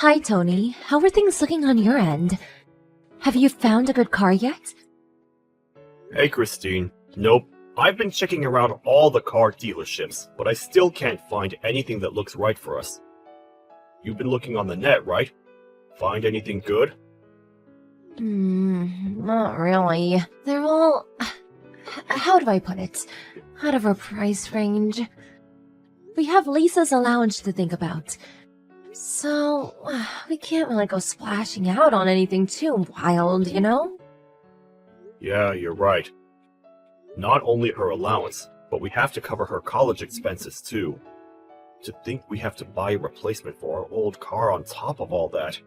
Hi, Tony. How are things looking on your end? Have you found a good car yet? Hey, Christine. Nope. I've been checking around all the car dealerships, but I still can't find anything that looks right for us. You've been looking on the net, right? Find anything good? Not really. They're all... How do I put it? Out of our price range. We have Lisa's allowance to think about. So, we can't really go splashing out on anything too wild, you know? Yeah, you're right. Not only her allowance, but we have to cover her college expenses too. To think we have to buy a replacement for our old car on top of all that.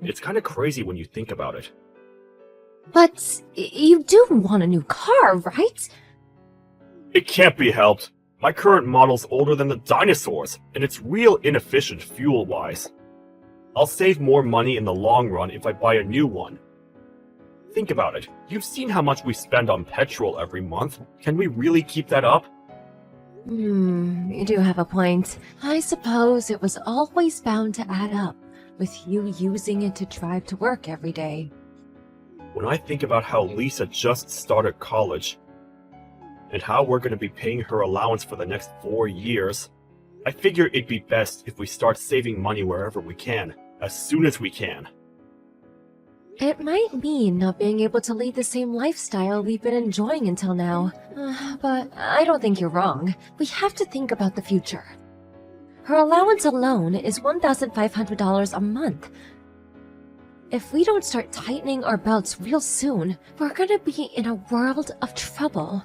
It's kind of crazy when you think about it. But you do want a new car, right? It can't be helped. My current model's older than the dinosaurs, and it's real inefficient fuel-wise. I'll save more money in the long run if I buy a new one. Think about it. You've seen how much we spend on petrol every month. Can we really keep that up? You do have a point. I suppose it was always bound to add up, with you using it to drive to work every day. When I think about how Lisa just started college, and how we're going to be paying her allowance for the next 4 years, I figure it'd be best if we start saving money wherever we can, as soon as we can. It might mean not being able to lead the same lifestyle we've been enjoying until now, but I don't think you're wrong. We have to think about the future. Her allowance alone is $1,500 a month. If we don't start tightening our belts real soon, we're gonna be in a world of trouble.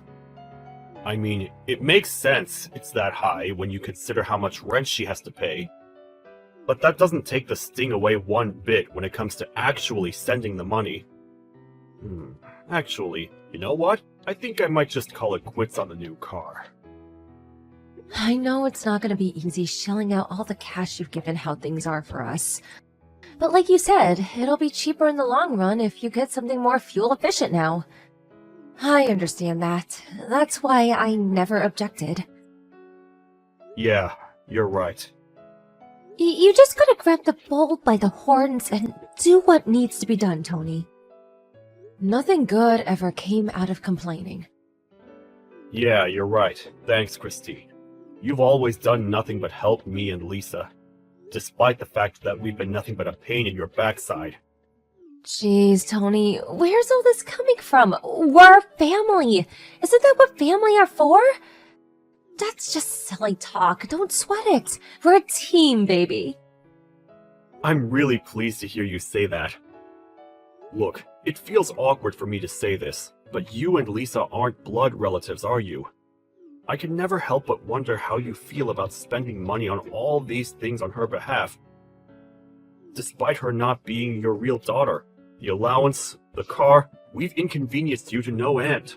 I mean, it makes sense it's that high when you consider how much rent she has to pay. But that doesn't take the sting away one bit when it comes to actually sending the money. Actually, you know what? I think I might just call it quits on the new car. I know it's not gonna be easy shelling out all the cash you've given how things are for us. But like you said, it'll be cheaper in the long run if you get something more fuel efficient now. I understand that. That's why I never objected. Yeah, you're right. You just gotta grab the bull by the horns and do what needs to be done, Tony. Nothing good ever came out of complaining. Yeah, you're right. Thanks, Christine. You've always done nothing but help me and Lisa, despite the fact that we've been nothing but a pain in your backside. Jeez, Tony, where's all this coming from? We're family! Isn't that what family are for? That's just silly talk. Don't sweat it. We're a team, baby. I'm really pleased to hear you say that. Look, it feels awkward for me to say this, but you and Lisa aren't blood relatives, are you? I can never help but wonder how you feel about spending money on all these things on her behalf. Despite her not being your real daughter, the allowance, the car, we've inconvenienced you to no end.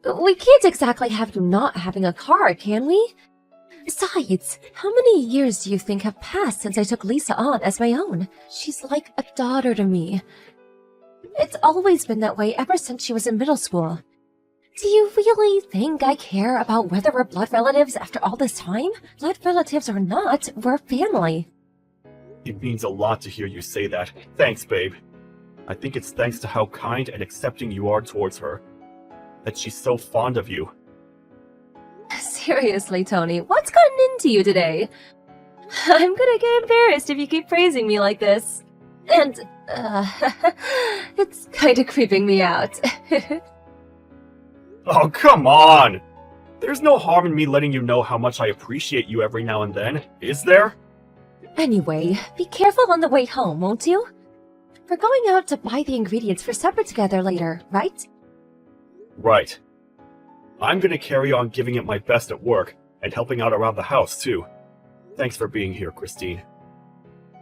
We can't exactly have you not having a car, can we? Besides, how many years do you think have passed since I took Lisa on as my own? She's like a daughter to me. It's always been that way ever since she was in middle school. Do you really think I care about whether we're blood relatives after all this time? Blood relatives or not, we're family. It means a lot to hear you say that. Thanks, babe. I think it's thanks to how kind and accepting you are towards her, that she's so fond of you. Seriously, Tony, what's gotten into you today? I'm gonna get embarrassed if you keep praising me like this. And, it's kinda creeping me out. Oh, come on! There's no harm in me letting you know how much I appreciate you every now and then, is there? Anyway, be careful on the way home, won't you? We're going out to buy the ingredients for supper together later, right? Right. I'm gonna carry on giving it my best at work, and helping out around the house, too. Thanks for being here, Christine.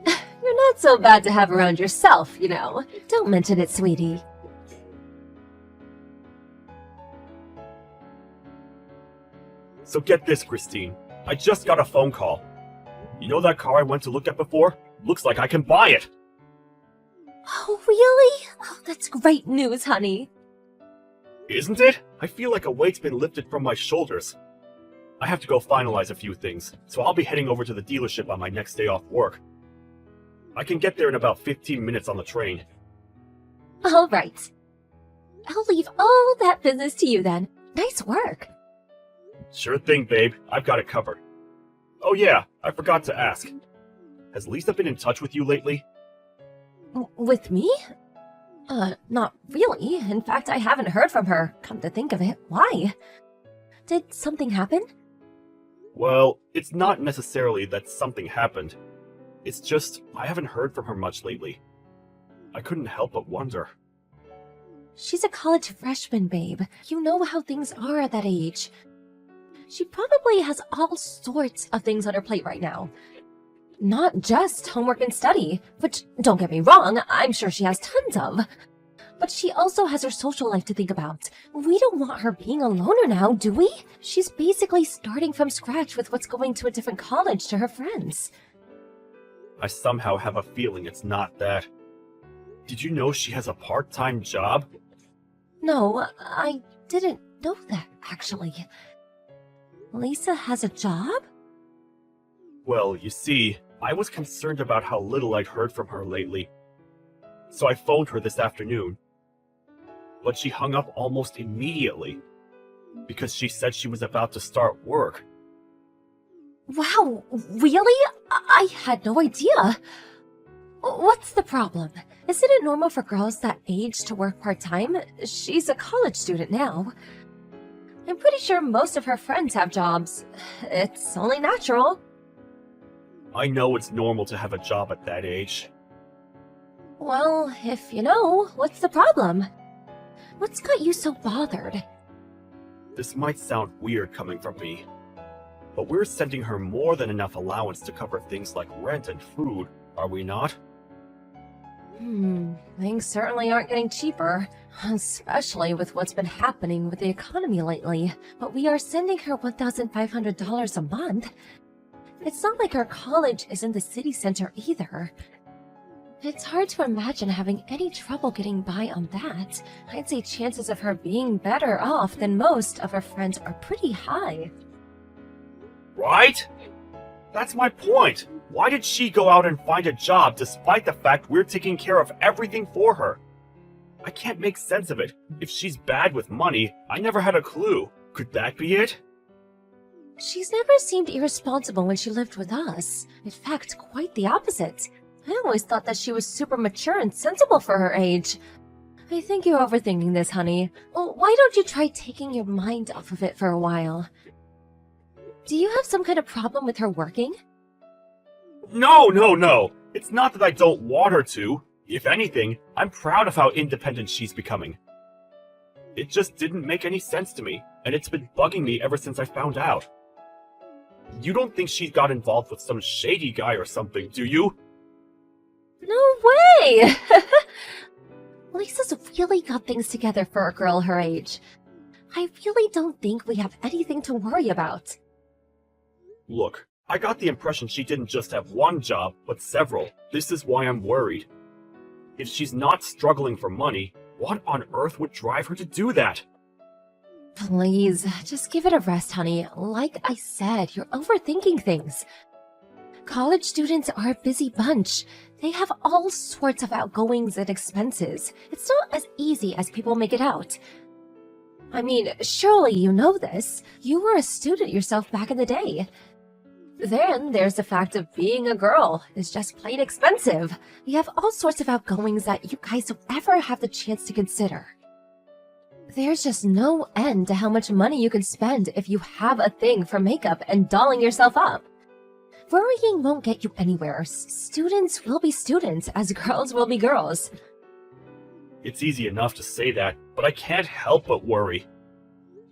You're not so bad to have around yourself, you know. Don't mention it, sweetie. So get this, Christine. I just got a phone call. You know that car I went to look at before? Looks like I can buy it! Oh, really? Oh, that's great news, honey. Isn't it? I feel like a weight's been lifted from my shoulders. I have to go finalize a few things, so I'll be heading over to the dealership on my next day off work. I can get there in about 15 minutes on the train. All right. I'll leave all that business to you then. Nice work. Sure thing, babe. I've got it covered. Oh yeah, I forgot to ask. Has Lisa been in touch with you lately? With me? Not really. In fact, I haven't heard from her, come to think of it. Why? Did something happen? Well, it's not necessarily that something happened. It's just, I haven't heard from her much lately. I couldn't help but wonder. She's a college freshman, babe. You know how things are at that age. She probably has all sorts of things on her plate right now. Not just homework and study, which, don't get me wrong, I'm sure she has tons of. But she also has her social life to think about. We don't want her being a loner now, do we? She's basically starting from scratch with what's going to a different college to her friends. I somehow have a feeling it's not that. Did you know she has a part-time job? No, I didn't know that, actually. Lisa has a job? Well, you see, I was concerned about how little I'd heard from her lately. So I phoned her this afternoon. But she hung up almost immediately, because she said she was about to start work. Wow, really? I had no idea. What's the problem? Isn't it normal for girls that age to work part-time? She's a college student now. I'm pretty sure most of her friends have jobs. It's only natural. I know it's normal to have a job at that age. Well, if you know, what's the problem? What's got you so bothered? This might sound weird coming from me, but we're sending her more than enough allowance to cover things like rent and food, are we not? Things certainly aren't getting cheaper, especially with what's been happening with the economy lately. But we are sending her $1,500 a month. It's not like our college is in the city center either. It's hard to imagine having any trouble getting by on that. I'd say chances of her being better off than most of her friends are pretty high. Right? That's my point. Why did she go out and find a job despite the fact we're taking care of everything for her? I can't make sense of it. If she's bad with money, I never had a clue. Could that be it? She's never seemed irresponsible when she lived with us. In fact, quite the opposite. I always thought that she was super mature and sensible for her age. I think you're overthinking this, honey. Well, why don't you try taking your mind off of it for a while? Do you have some kind of problem with her working? No. It's not that I don't want her to. If anything, I'm proud of how independent she's becoming. It just didn't make any sense to me, and it's been bugging me ever since I found out. You don't think she got involved with some shady guy or something, do you? No way! Lisa's really got things together for a girl her age. I really don't think we have anything to worry about. Look, I got the impression she didn't just have one job, but several. This is why I'm worried. If she's not struggling for money, what on earth would drive her to do that? Please, just give it a rest, honey. Like I said, you're overthinking things. College students are a busy bunch. They have all sorts of outgoings and expenses. It's not as easy as people make it out. I mean, surely you know this. You were a student yourself back in the day. Then there's the fact of being a girl. It's just plain expensive. You have all sorts of outgoings that you guys don't ever have the chance to consider. There's just no end to how much money you can spend if you have a thing for makeup and dolling yourself up. Worrying won't get you anywhere. Students will be students, as girls will be girls. It's easy enough to say that, but I can't help but worry.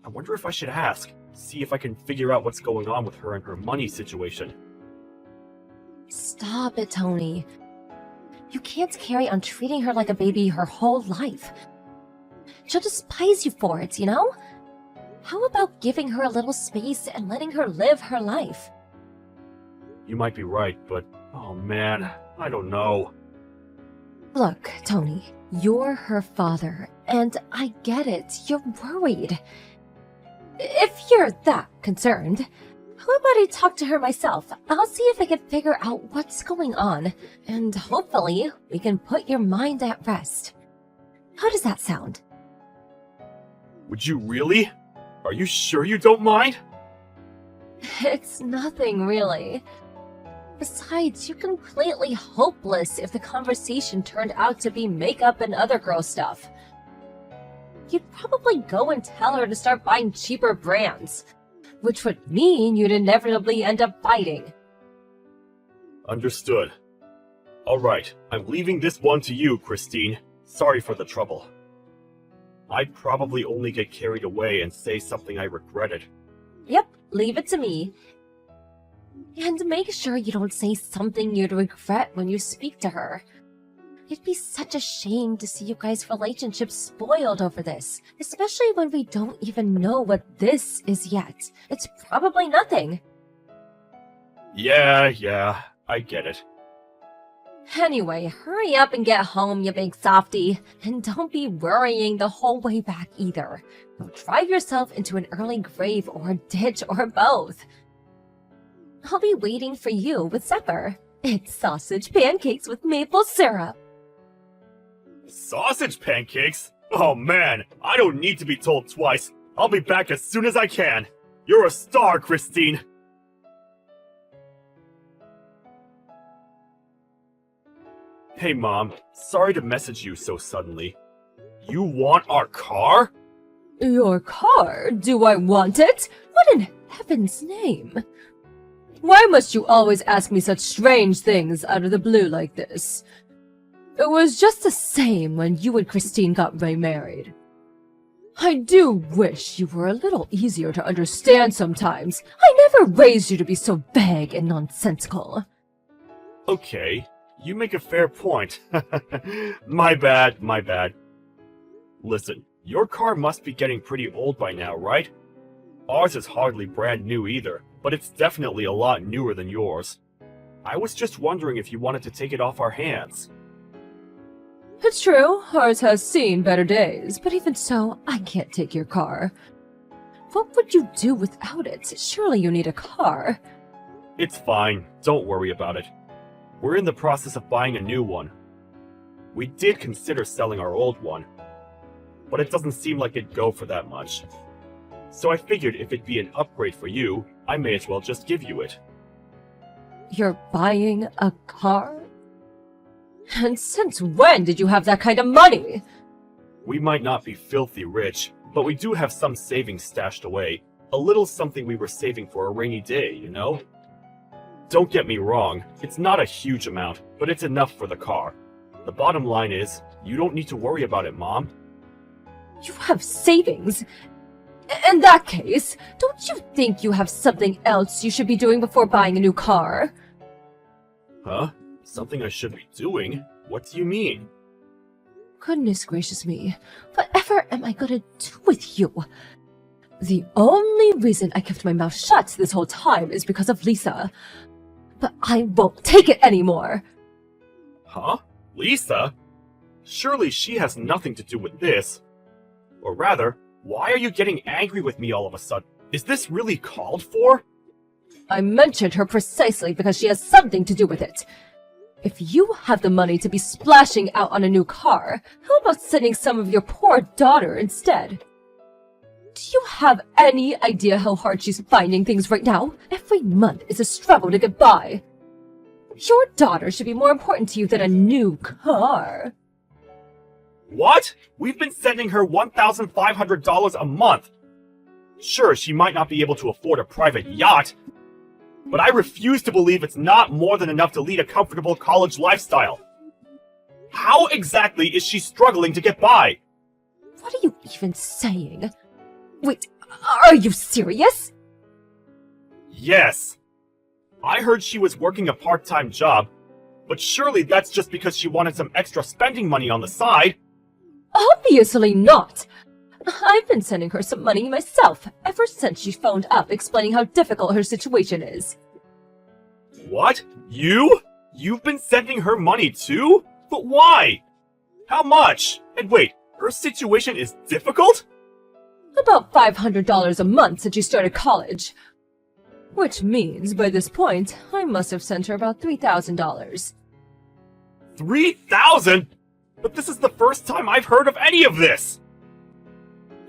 I wonder if I should ask, see if I can figure out what's going on with her and her money situation. Stop it, Tony. You can't carry on treating her like a baby her whole life. She'll despise you for it, you know? How about giving her a little space and letting her live her life? You might be right, but oh man, I don't know. Look, Tony, you're her father, and I get it. You're worried. If you're that concerned, How about I talk to her myself? I'll see if I can figure out what's going on, and hopefully we can put your mind at rest. How does that sound? Would you really? Are you sure you don't mind? It's nothing, really. Besides, you're completely hopeless if the conversation turned out to be makeup and other girl stuff. You'd probably go and tell her to start buying cheaper brands, which would mean you'd inevitably end up fighting. Understood. Alright, I'm leaving this one to you, Christine. Sorry for the trouble. I'd probably only get carried away and say something I regretted. Yep, leave it to me. And make sure you don't say something you'd regret when you speak to her. It'd be such a shame to see you guys' relationship spoiled over this, especially when we don't even know what this is yet. It's probably nothing. Yeah, I get it. Anyway, hurry up and get home, you big softy. And don't be worrying the whole way back either. You'll drive yourself into an early grave or a ditch or both. I'll be waiting for you with supper. It's sausage pancakes with maple syrup. Sausage pancakes? Oh man, I don't need to be told twice. I'll be back as soon as I can. You're a star, Christine. Hey Mom, sorry to message you so suddenly. You want our car? Your car? Do I want it? What in heaven's name? Why must you always ask me such strange things out of the blue like this? It was just the same when you and Christine got remarried. I do wish you were a little easier to understand sometimes. I never raised you to be so vague and nonsensical. Okay, you make a fair point. My bad. Listen, your car must be getting pretty old by now, right? Ours is hardly brand new either, but it's definitely a lot newer than yours. I was just wondering if you wanted to take it off our hands. It's true, ours has seen better days, but even so, I can't take your car. What would you do without it? Surely you need a car. It's fine, don't worry about it. We're in the process of buying a new one. We did consider selling our old one, but it doesn't seem like it'd go for that much. So I figured if it'd be an upgrade for you, I may as well just give you it. You're buying a car? And since when did you have that kind of money? We might not be filthy rich, but we do have some savings stashed away. A little something we were saving for a rainy day, you know? Don't get me wrong, it's not a huge amount, but it's enough for the car. The bottom line is, you don't need to worry about it, Mom. You have savings? In that case, don't you think you have something else you should be doing before buying a new car? Huh? Something I should be doing? What do you mean? Goodness gracious me, whatever am I gonna do with you? The only reason I kept my mouth shut this whole time is because of Lisa. But I won't take it anymore. Huh? Lisa? Surely she has nothing to do with this. Or rather, why are you getting angry with me all of a sudden? Is this really called for? I mentioned her precisely because she has something to do with it. If you have the money to be splashing out on a new car, how about sending some of your poor daughter instead? Do you have any idea how hard she's finding things right now? Every month is a struggle to get by. Your daughter should be more important to you than a new car. What? We've been sending her $1,500 a month. Sure, she might not be able to afford a private yacht, but I refuse to believe it's not more than enough to lead a comfortable college lifestyle. How exactly is she struggling to get by? What are you even saying? Wait, are you serious? Yes. I heard she was working a part-time job, but surely that's just because she wanted some extra spending money on the side. Obviously not. I've been sending her some money myself ever since she phoned up explaining how difficult her situation is. What? You? You've been sending her money too? But why? How much? And wait, her situation is difficult? About $500 a month since she started college. Which means, by this point, I must have sent her about $3,000. 3,000? But this is the first time I've heard of any of this!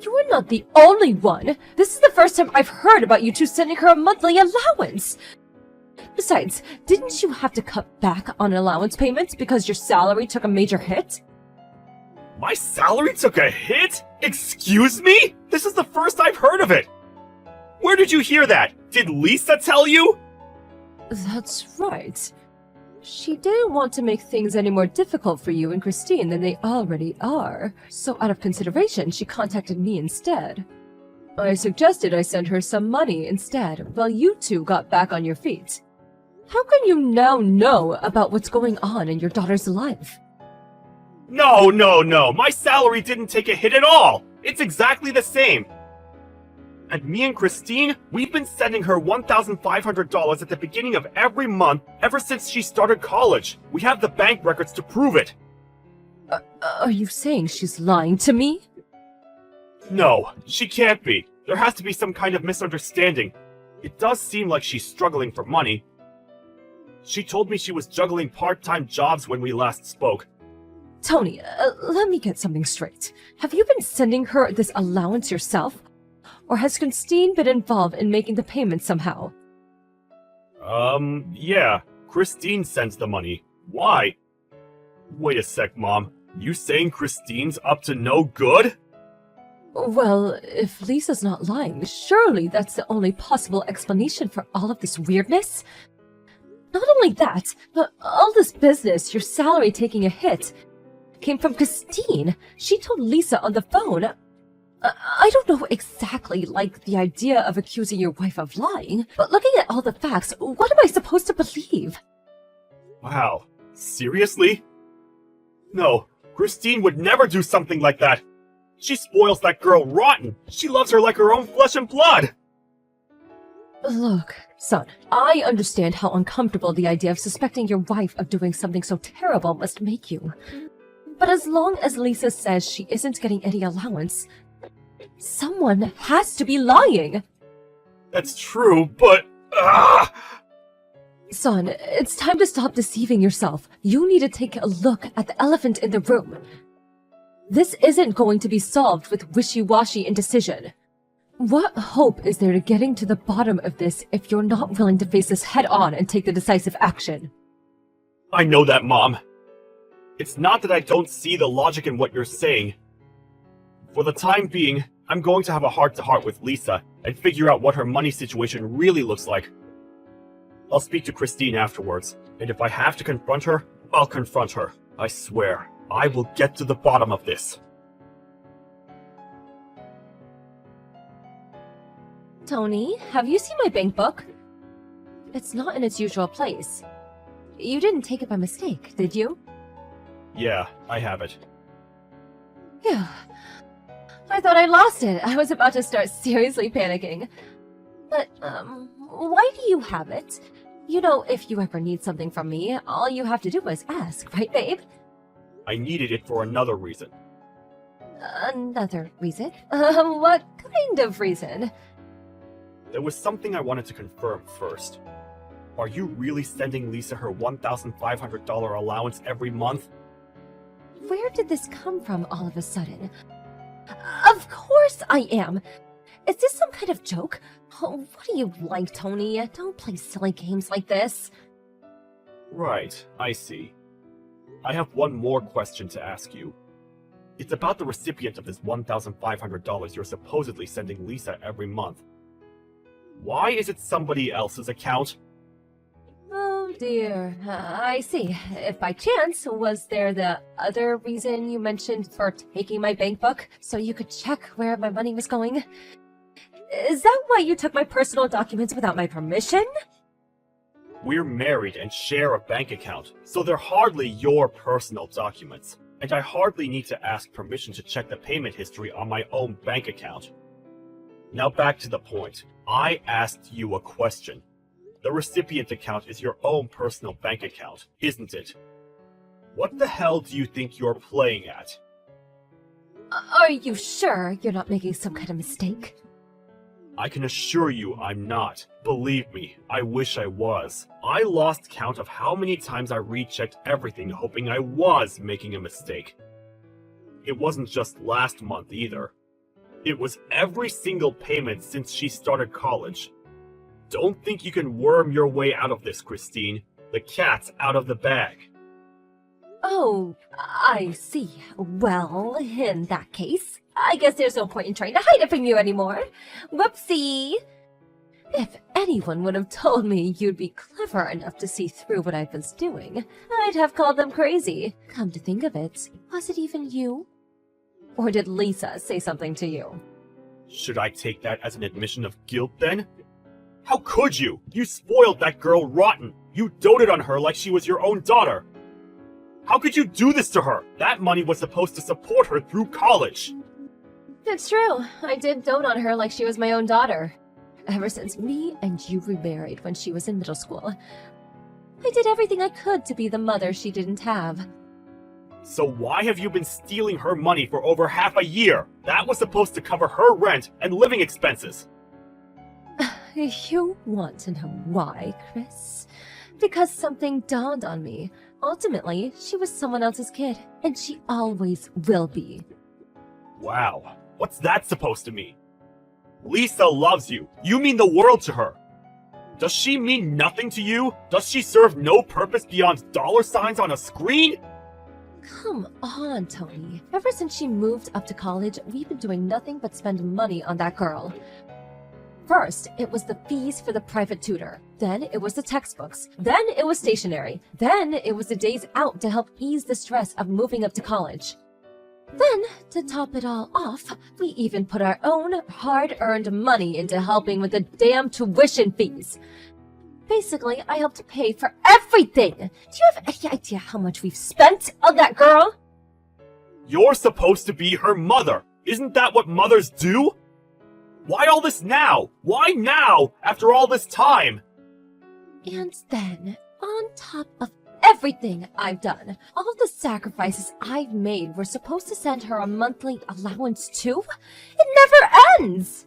You're not the only one! This is the first time I've heard about you two sending her a monthly allowance! Besides, didn't you have to cut back on allowance payments because your salary took a major hit? My salary took a hit? Excuse me? This is the first I've heard of it! Where did you hear that? Did Lisa tell you? That's right. She didn't want to make things any more difficult for you and Christine than they already are, so out of consideration, she contacted me instead. I suggested I send her some money instead, while you two got back on your feet. How can you now know about what's going on in your daughter's life? No, my salary didn't take a hit at all! It's exactly the same! And me and Christine, we've been sending her $1,500 at the beginning of every month ever since she started college. We have the bank records to prove it. Are you saying she's lying to me? No, she can't be. There has to be some kind of misunderstanding. It does seem like she's struggling for money. She told me she was juggling part-time jobs when we last spoke. Tony, let me get something straight. Have you been sending her this allowance yourself? Or has Christine been involved in making the payments somehow? Yeah. Christine sends the money. Why? Wait a sec, Mom. You saying Christine's up to no good? Well, if Lisa's not lying, surely that's the only possible explanation for all of this weirdness? Not only that, but all this business, your salary taking a hit, came from Christine. She told Lisa on the phone. I don't know exactly like the idea of accusing your wife of lying, but looking at all the facts, what am I supposed to believe? Wow. Seriously? No, Christine would never do something like that. She spoils that girl rotten. She loves her like her own flesh and blood. Look, son, I understand how uncomfortable the idea of suspecting your wife of doing something so terrible must make you. But as long as Lisa says she isn't getting any allowance, someone has to be lying! That's true, but... Son, it's time to stop deceiving yourself. You need to take a look at the elephant in the room. This isn't going to be solved with wishy-washy indecision. What hope is there to getting to the bottom of this if you're not willing to face this head-on and take the decisive action? I know that, Mom. It's not that I don't see the logic in what you're saying. For the time being, I'm going to have a heart-to-heart with Lisa and figure out what her money situation really looks like. I'll speak to Christine afterwards, and if I have to confront her, I'll confront her. I swear, I will get to the bottom of this. Tony, have you seen my bank book? It's not in its usual place. You didn't take it by mistake, did you? Yeah, I have it. Phew. I thought I lost it. I was about to start seriously panicking. But, why do you have it? You know, if you ever need something from me, all you have to do is ask, right, babe? I needed it for another reason. Another reason? What kind of reason? There was something I wanted to confirm first. Are you really sending Lisa her $1,500 allowance every month? Where did this come from all of a sudden? Of course I am! Is this some kind of joke? Oh, what do you like, Tony? Don't play silly games like this. Right, I see. I have one more question to ask you. It's about the recipient of this $1,500 you're supposedly sending Lisa every month. Why is it somebody else's account? Oh dear, I see. If by chance, was there the other reason you mentioned for taking my bank book, so you could check where my money was going? Is that why you took my personal documents without my permission? We're married and share a bank account, so they're hardly your personal documents, and I hardly need to ask permission to check the payment history on my own bank account. Now back to the point. I asked you a question. The recipient account is your own personal bank account, isn't it? What the hell do you think you're playing at? Are you sure you're not making some kind of mistake? I can assure you I'm not. Believe me, I wish I was. I lost count of how many times I rechecked everything hoping I was making a mistake. It wasn't just last month either. It was every single payment since she started college. Don't think you can worm your way out of this, Christine. The cat's out of the bag. Oh, I see. Well, in that case, I guess there's no point in trying to hide it from you anymore. Whoopsie! If anyone would have told me you'd be clever enough to see through what I was doing, I'd have called them crazy. Come to think of it, was it even you? Or did Lisa say something to you? Should I take that as an admission of guilt then? How could you? You spoiled that girl rotten. You doted on her like she was your own daughter. How could you do this to her? That money was supposed to support her through college. It's true. I did dote on her like she was my own daughter. Ever since me and you remarried when she was in middle school, I did everything I could to be the mother she didn't have. So why have you been stealing her money for over half a year? That was supposed to cover her rent and living expenses. You want to know why, Chris? Because something dawned on me. Ultimately, she was someone else's kid, and she always will be. Wow, what's that supposed to mean? Lisa loves you. You mean the world to her. Does she mean nothing to you? Does she serve no purpose beyond dollar signs on a screen? Come on, Tony. Ever since she moved up to college, we've been doing nothing but spend money on that girl. First, it was the fees for the private tutor. Then it was the textbooks. Then it was stationery. Then it was the days out to help ease the stress of moving up to college. Then, to top it all off, we even put our own hard-earned money into helping with the damn tuition fees. Basically, I helped pay for everything. Do you have any idea how much we've spent on that girl? You're supposed to be her mother. Isn't that what mothers do? Why all this now? Why now, after all this time? And then, on top of everything I've done, all the sacrifices I've made were supposed to send her a monthly allowance too? It never ends!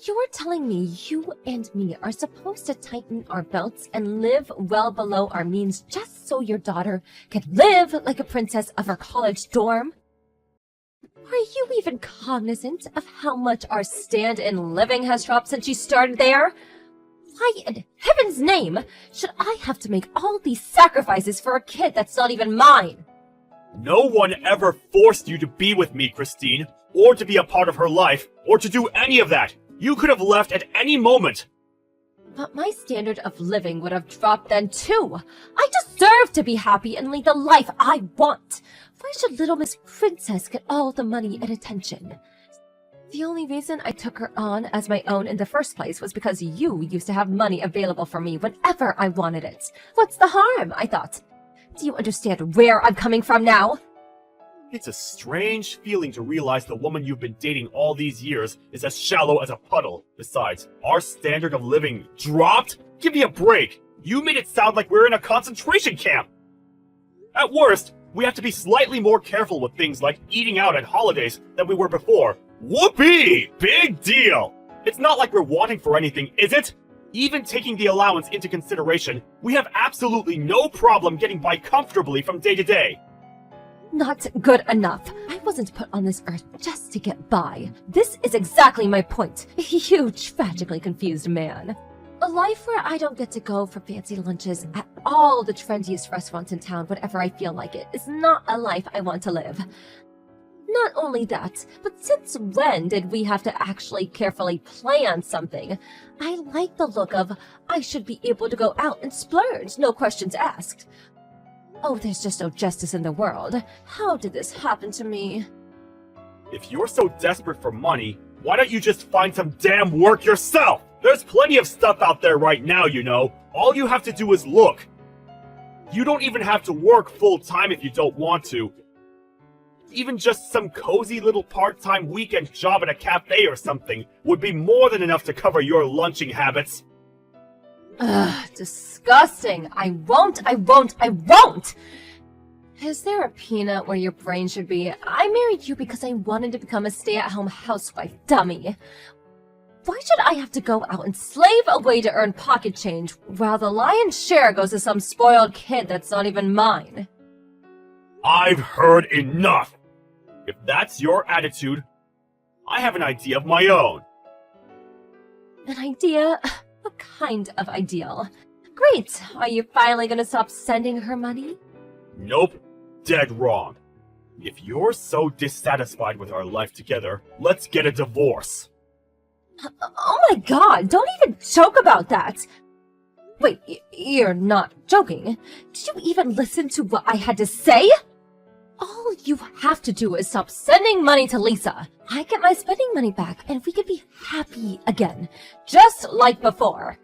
You're telling me you and me are supposed to tighten our belts and live well below our means just so your daughter can live like a princess of her college dorm? Are you even cognizant of how much our stand-in living has dropped since you started there? Why in heaven's name should I have to make all these sacrifices for a kid that's not even mine? No one ever forced you to be with me, Christine, or to be a part of her life, or to do any of that. You could have left at any moment. But my standard of living would have dropped then too. I deserve to be happy and lead the life I want. Why should little Miss Princess get all the money and attention? The only reason I took her on as my own in the first place was because you used to have money available for me whenever I wanted it. What's the harm, I thought. Do you understand where I'm coming from now? It's a strange feeling to realize the woman you've been dating all these years is as shallow as a puddle. Besides, our standard of living dropped? Give me a break. You made it sound like we're in a concentration camp. At worst, we have to be slightly more careful with things like eating out at holidays than we were before. Whoopee! Big deal! It's not like we're wanting for anything, is it? Even taking the allowance into consideration, we have absolutely no problem getting by comfortably from day to day. Not good enough. I wasn't put on this earth just to get by. This is exactly my point. You tragically confused man. A life where I don't get to go for fancy lunches at all the trendiest restaurants in town whenever I feel like it is not a life I want to live. Not only that, but since when did we have to actually carefully plan something? I like the look of, I should be able to go out and splurge, no questions asked. Oh, there's just no justice in the world. How did this happen to me? If you're so desperate for money, why don't you just find some damn work yourself? There's plenty of stuff out there right now, you know. All you have to do is look. You don't even have to work full-time if you don't want to. Even just some cozy little part-time weekend job at a cafe or something would be more than enough to cover your lunching habits. Ugh, disgusting. I won't! Is there a peanut where your brain should be? I married you because I wanted to become a stay-at-home housewife, dummy. Why should I have to go out and slave away to earn pocket change while the lion's share goes to some spoiled kid that's not even mine? I've heard enough! If that's your attitude, I have an idea of my own. An idea? What kind of ideal? Great! Are you finally gonna stop sending her money? Nope. Dead wrong. If you're so dissatisfied with our life together, let's get a divorce. Oh my god, don't even joke about that! Wait, you're not joking. Did you even listen to what I had to say? All you have to do is stop sending money to Lisa. I get my spending money back and we can be happy again. Just like before.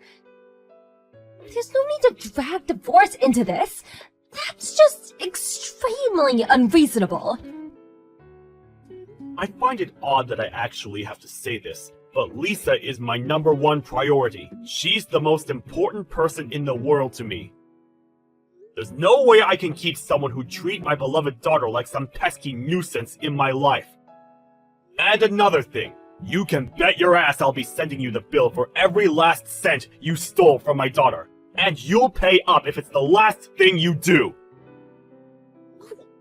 There's no need to drag divorce into this. That's just extremely unreasonable. I find it odd that I actually have to say this, but Lisa is my #1 priority. She's the most important person in the world to me. There's no way I can keep someone who treats my beloved daughter like some pesky nuisance in my life. And another thing, you can bet your ass I'll be sending you the bill for every last cent you stole from my daughter. And you'll pay up if it's the last thing you do.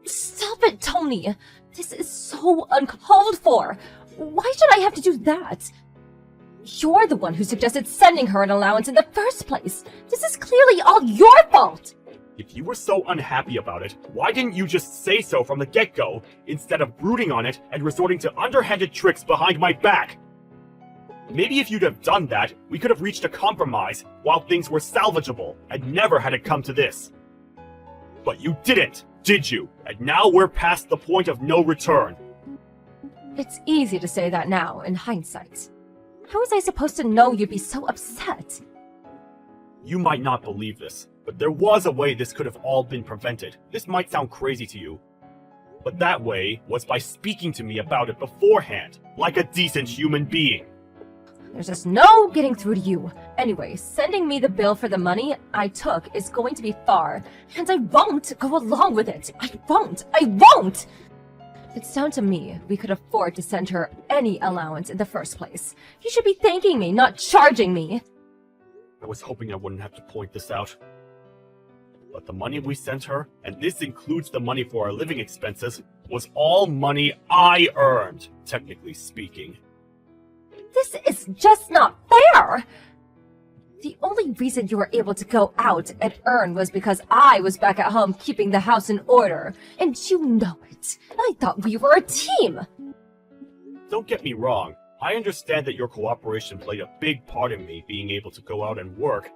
Stop it, Tony. This is so uncalled for. Why should I have to do that? You're the one who suggested sending her an allowance in the first place. This is clearly all your fault. If you were so unhappy about it, why didn't you just say so from the get-go, instead of brooding on it and resorting to underhanded tricks behind my back? Maybe if you'd have done that, we could have reached a compromise while things were salvageable and never had it come to this. But you didn't, did you? And now we're past the point of no return. It's easy to say that now, in hindsight. How was I supposed to know you'd be so upset? You might not believe this, but there was a way this could have all been prevented. This might sound crazy to you, but that way was by speaking to me about it beforehand, like a decent human being. There's just no getting through to you. Anyway, sending me the bill for the money I took is going to be far, and I won't go along with it. I won't! It's down to me. We could afford to send her any allowance in the first place. You should be thanking me, not charging me. I was hoping I wouldn't have to point this out. But the money we sent her, and this includes the money for our living expenses, was all money I earned, technically speaking. This is just not fair! The only reason you were able to go out and earn was because I was back at home keeping the house in order, and you know it. I thought we were a team! Don't get me wrong, I understand that your cooperation played a big part in me being able to go out and work.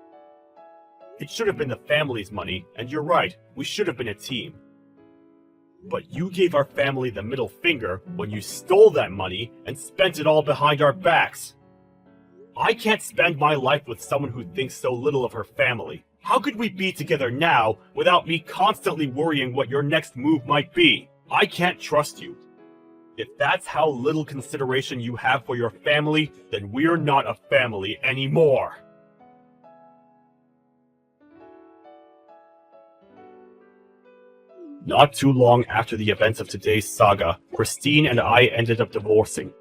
It should have been the family's money, and you're right, we should have been a team. But you gave our family the middle finger when you stole that money and spent it all behind our backs. I can't spend my life with someone who thinks so little of her family. How could we be together now without me constantly worrying what your next move might be? I can't trust you. If that's how little consideration you have for your family, then we're not a family anymore. Not too long after the events of today's saga, Christine and I ended up divorcing.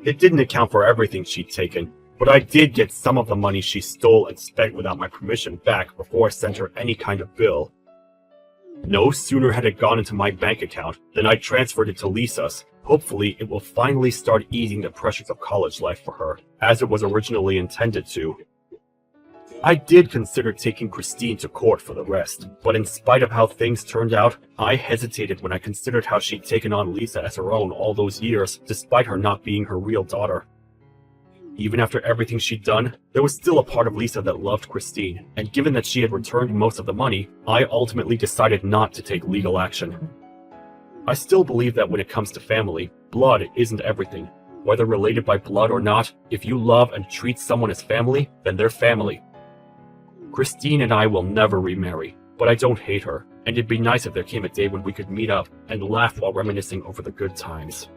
It didn't account for everything she'd taken, but I did get some of the money she stole and spent without my permission back before I sent her any kind of bill. No sooner had it gone into my bank account than I transferred it to Lisa's. Hopefully, it will finally start easing the pressures of college life for her, as it was originally intended to. I did consider taking Christine to court for the rest, but in spite of how things turned out, I hesitated when I considered how she'd taken on Lisa as her own all those years, despite her not being her real daughter. Even after everything she'd done, there was still a part of Lisa that loved Christine, and given that she had returned most of the money, I ultimately decided not to take legal action. I still believe that when it comes to family, blood isn't everything. Whether related by blood or not, if you love and treat someone as family, then they're family. Christine and I will never remarry, but I don't hate her, and it'd be nice if there came a day when we could meet up and laugh while reminiscing over the good times.